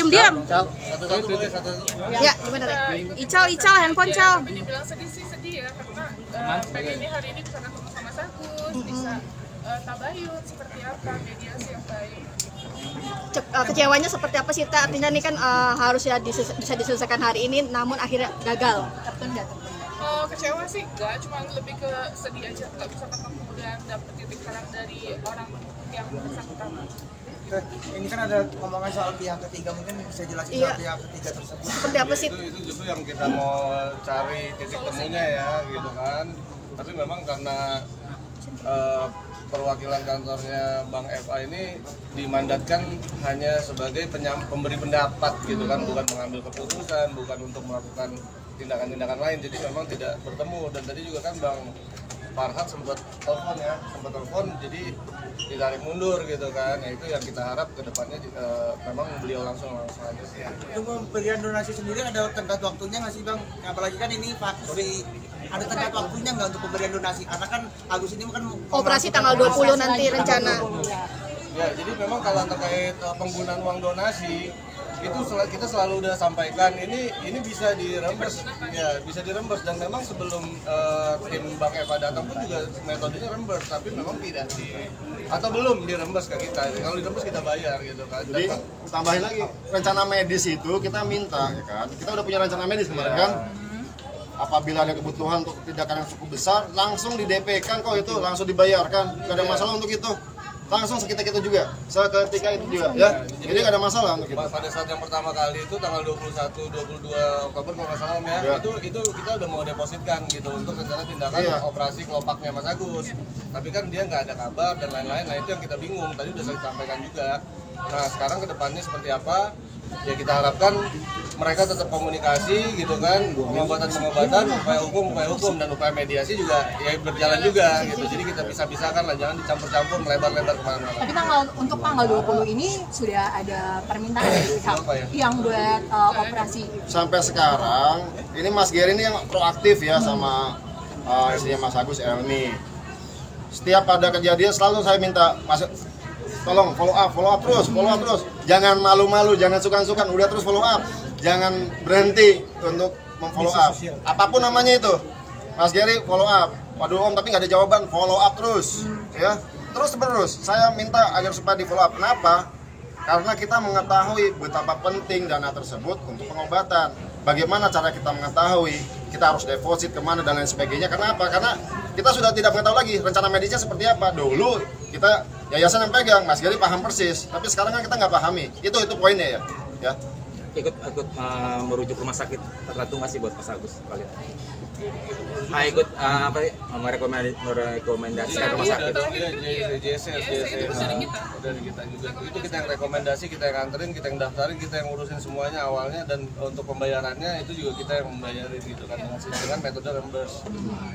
Diam. Ya, gimana Teh? Ical, handphone Cal. Dibilang sedih ya, karena pengen ini hari ini bisa ketemu sama Sagus, bisa tabayun seperti apa, mediasi yang baik. Kecewanya seperti apa sih Teh? Artinya ini kan harusnya bisa diselesaikan hari ini, namun akhirnya gagal. Tertunda. Kecewa sih enggak, cuma lebih ke sedih aja, nggak bisa ketemu dan dapet titik terang dari orang yang bersangkutan. Ini kan ada ngomongan soal pihak ketiga, mungkin bisa jelasin soal pihak ketiga tersebut. Seperti apa sih? Itu justru yang kita mau cari titik temunya ya, gitu kan. Tapi memang karena perwakilan kantornya Bang FA ini dimandatkan hanya sebagai pemberi pendapat gitu kan, bukan mengambil keputusan, bukan untuk melakukan tindakan-tindakan lain. Jadi memang tidak bertemu. Dan tadi juga kan Bang Farhad sempat telepon, jadi ditarik mundur gitu kan. Ya itu yang kita harap ke depannya memang beliau langsung aja sih. Untuk pemberian donasi sendiri ada tenggat waktunya nggak sih Bang? Apalagi kan ini faksi, ada tenggat waktunya nggak untuk pemberian donasi? Karena kan Agus ini kan Operasi tanggal 20 nanti rencana. Ya, jadi memang kalau terkait penggunaan uang donasi itu kita selalu udah sampaikan ini bisa dirembes, ya bisa dirembes. Dan memang sebelum tim Bang Eva datang pun juga metodenya rembes, tapi memang tidak atau belum dirembes ke kita. Kalau dirembes kita bayar gitu kan. Jadi tambahin lagi rencana medis itu kita minta ya kan, kita udah punya rencana medis kemarin kan. Apabila ada kebutuhan untuk tindakan yang cukup besar, langsung di DP kan kok, itu langsung dibayarkan, nggak ada masalah untuk itu. Langsung seketika itu juga, seketika itu juga ya. Jadi nggak ada masalah untuk itu. Pada saat yang pertama kali itu tanggal 21-22 Oktober kalau nggak salah ya, itu kita udah mau depositkan gitu untuk rencana tindakan operasi kelopaknya Mas Agus. Tapi kan dia nggak ada kabar dan lain-lain. Nah itu yang kita bingung. Tadi udah saya sampaikan juga. Nah sekarang kedepannya seperti apa? Ya kita harapkan mereka tetap komunikasi gitu kan, pengobatan, upaya hukum dan upaya mediasi juga ya berjalan juga gitu. Jadi kita pisah-pisahkan lah, jangan dicampur-campur melebar-lebar kemana-mana. Tapi untuk tanggal 20 ini sudah ada permintaan dari yang buat operasi. Sampai sekarang ini Mas Geri ini yang proaktif ya sama istrinya Mas Agus Elmi. Setiap ada kejadian selalu saya minta tolong follow up terus. Jangan malu-malu, jangan sungkan-sungkan, udah terus follow up. Jangan berhenti untuk memfollow up. Apapun namanya itu. Mas Geri follow up. Waduh Om, tapi nggak ada jawaban, follow up terus. Ya, terus. Saya minta agar supaya di follow up. Kenapa? Karena kita mengetahui betapa penting dana tersebut untuk pengobatan. Bagaimana cara kita mengetahui? Kita harus deposit kemana dan lain sebagainya. Kenapa? Karena kita sudah tidak mengetahui lagi rencana medisnya seperti apa. Dulu kita yayasan yang pegang, Mas Geri paham persis. Tapi sekarang kan kita nggak pahami. Itu poinnya ya. Ikut merujuk rumah sakit tertentu masih buat Mas Agus kalian? Ikut merekomendasikan rumah sakit. JSS dari kita juga. Itu kita yang rekomendasi, kita yang nganterin, kita yang daftarin, kita yang ngurusin semuanya awalnya, dan untuk pembayarannya itu juga kita yang membayarin gitu kan dengan metode reimburse.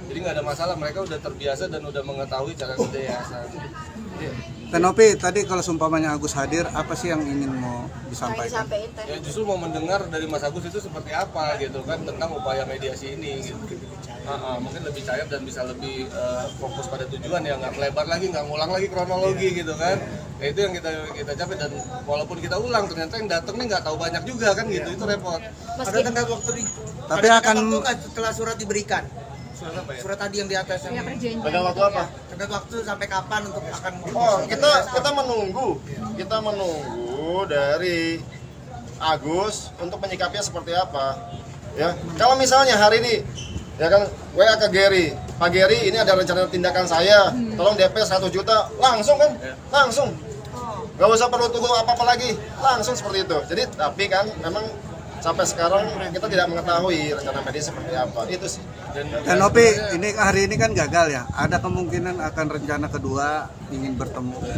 Jadi nggak ada masalah, mereka udah terbiasa dan udah mengetahui cara kerja yayasan. Tenopi, tadi kalau seumpamanya Agus hadir, apa sih yang ingin mau disampaikan? Ya justru mau mendengar dari Mas Agus itu seperti apa gitu kan tentang upaya mediasi ini gitu. Mungkin lebih cair dan bisa lebih fokus pada tujuan ya, nggak melebar lagi, nggak ngulang lagi kronologi gitu kan. Ya, itu yang kita capai, dan walaupun kita ulang ternyata yang datang nih nggak tahu banyak juga kan gitu, itu repot. Ada tenggat waktu Tapi akan setelah surat diberikan. Surat tadi yang di atas yang Tenggat waktu apa? tenggat waktu sampai kapan untuk akan kita menunggu dari Agus untuk menyikapinya seperti apa ya. Kalau misalnya hari ini ya kan WA ke Geri, Pak Geri ini ada rencana tindakan saya, tolong DP 1 juta, langsung kan, langsung, nggak usah perlu tunggu apa-apa lagi, langsung seperti itu. Jadi tapi kan memang sampai sekarang kita tidak mengetahui rencana medis seperti apa, itu sih. Dan Opi, ini hari ini kan gagal ya, ada kemungkinan akan rencana kedua ingin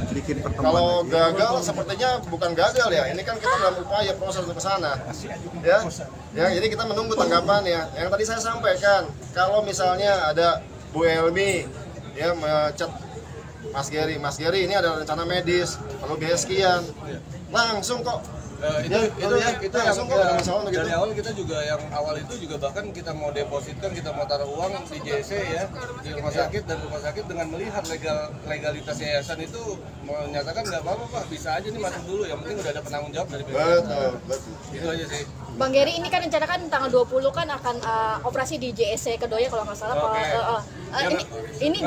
bikin pertemuan. Kalau lagi. gagal sepertinya bukan gagal ya, ini kan kita dalam upaya proses ke sana ya. Jadi kita menunggu tanggapan ya. Yang tadi saya sampaikan, kalau misalnya ada Bu Elmi ya ngechat Mas Geri ini ada rencana medis, perlu biaya sekian, langsung kok Itu langsung kok ada masalah gitu. Dari awal kita juga yang awal itu juga bahkan kita mau depositkan, kita mau taruh uang di JC ya di rumah sakit, dan rumah sakit dengan melihat legalitas yayasan itu menyatakan nggak apa-apa Pak, bisa aja nih masuk dulu, yang penting udah ada penanggung jawab dari BPOM. Betul. Itu aja sih. Bang Gary, ini kan rencana kan tanggal 20 kan akan operasi di JSC Kedoya kalau nggak salah. Ini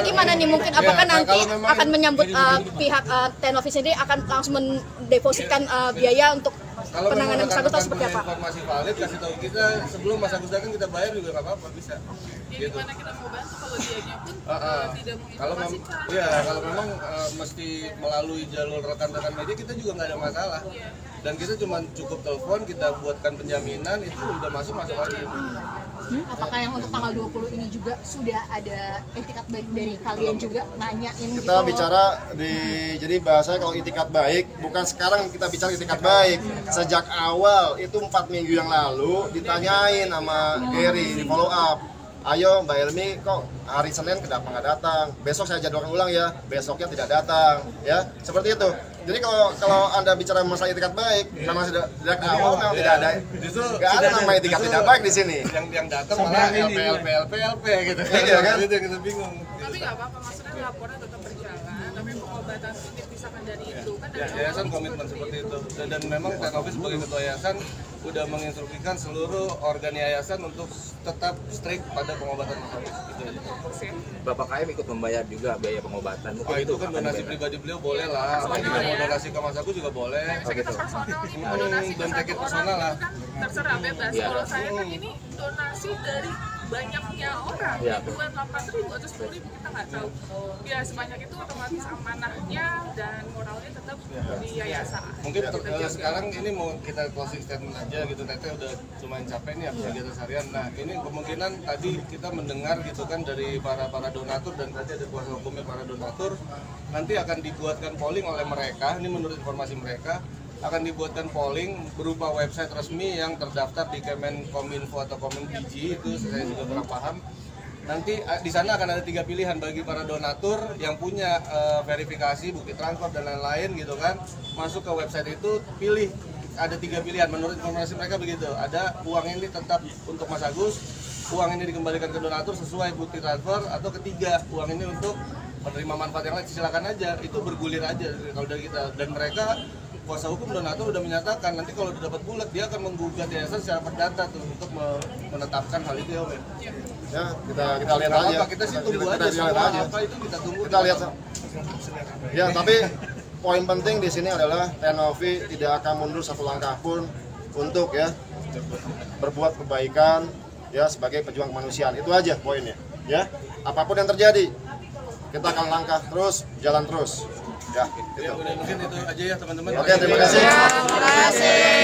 gimana nih, mungkin apakah nanti akan menyambut pihak Tenovis sendiri akan langsung mendepositkan biaya untuk Kalau penanganan Mas Agus atau seperti apa? Informasi valid kasih tahu kita sebelum Mas Agus datang, kita bayar juga nggak apa-apa, bisa. Ya Gitu. gimana kita mau bantu kalau dianya pun tidak Kalau menginformasikan. kalau memang mesti melalui jalur rekan-rekan media, kita juga nggak ada masalah. Dan kita cuma cukup telepon, kita buatkan penjaminan, itu udah masuk aja. Apakah yang untuk tanggal 20 ini juga sudah ada etikat baik dari kalian juga nanyain gitu? Kita bicara jadi bahasanya kalau itikat baik, bukan sekarang kita bicara itikat baik. Sejak awal itu 4 minggu yang lalu ditanyain sama Gary di follow up. Ayo Mbak Elmi, kok hari Senin kenapa nggak datang? Besok saya jadwalkan ulang ya, besoknya tidak datang, ya seperti itu. Jadi kalau Anda bicara masalah itikat baik, memang sejak awal memang tidak ada, nggak ada nama itikat tidak baik di sini. Yang datang malah LP gitu. Iya kan? Itu yang kita bingung. Tapi nggak apa-apa, maksudnya laporan tetap berjalan, tapi pengobatan itu dipisahkan dari itu kan. Ya, yayasan komitmen seperti itu, dan memang Tenovis sebagai ketua yayasan udah menginstruksikan seluruh organ yayasan untuk tetap strict pada pengobatan tersebut. Gitu aja. Bapak KM ikut membayar juga biaya pengobatan. Mungkin Oh, itu kan akan donasi dibayar. pribadi beliau boleh lah. Kalau juga mau donasi ke Mas Agus juga boleh. Bisa kita personal nih, mau donasi ke Dan satu tiket orang personal lah. itu kan terserah bebas. Iya. Kalau saya kan ini donasi dari banyaknya orang, Iya. 8.000 atau 10.000 kita nggak tahu. Ya sebanyak itu otomatis amanahnya dan moralnya tetap di yayasan. Mungkin sekarang ini mau kita closing statement aja gitu, Teteh udah lumayan capek nih habis kegiatan seharian. Nah ini kemungkinan tadi kita mendengar gitu kan dari para donatur, dan tadi ada kuasa hukumnya para donatur, nanti akan dibuatkan polling oleh mereka, ini menurut informasi mereka, akan dibuatkan polling berupa website resmi yang terdaftar di Kemenkominfo atau Komendigi, itu saya juga kurang paham. Nanti di sana akan ada 3 pilihan bagi para donatur yang punya verifikasi, bukti transfer dan lain-lain gitu kan. Masuk ke website itu, pilih, ada 3 pilihan menurut informasi mereka begitu. Ada uang ini tetap untuk Mas Agus, uang ini dikembalikan ke donatur sesuai bukti transfer, atau ketiga, uang ini untuk menerima manfaat yang lain, silakan aja. Itu bergulir aja kalau dari kita, dan mereka kuasa hukum donatur udah menyatakan nanti kalau udah dapat bulat dia akan menggugat yayasan secara perdata tuh untuk menetapkan hal itu ya Om. Ya kita lihat aja. Kita sih tunggu aja, lihat semua aja. apa itu kita tunggu. Kita lihat. Ya tapi poin penting di sini adalah Tenovi tidak akan mundur satu langkah pun untuk ya berbuat kebaikan ya sebagai pejuang kemanusiaan. Itu aja poinnya. Ya apapun yang terjadi kita akan langkah terus, jalan terus. Ya, gitu. Ya, mungkin itu aja ya teman-teman. Oke, terima kasih. Terima kasih.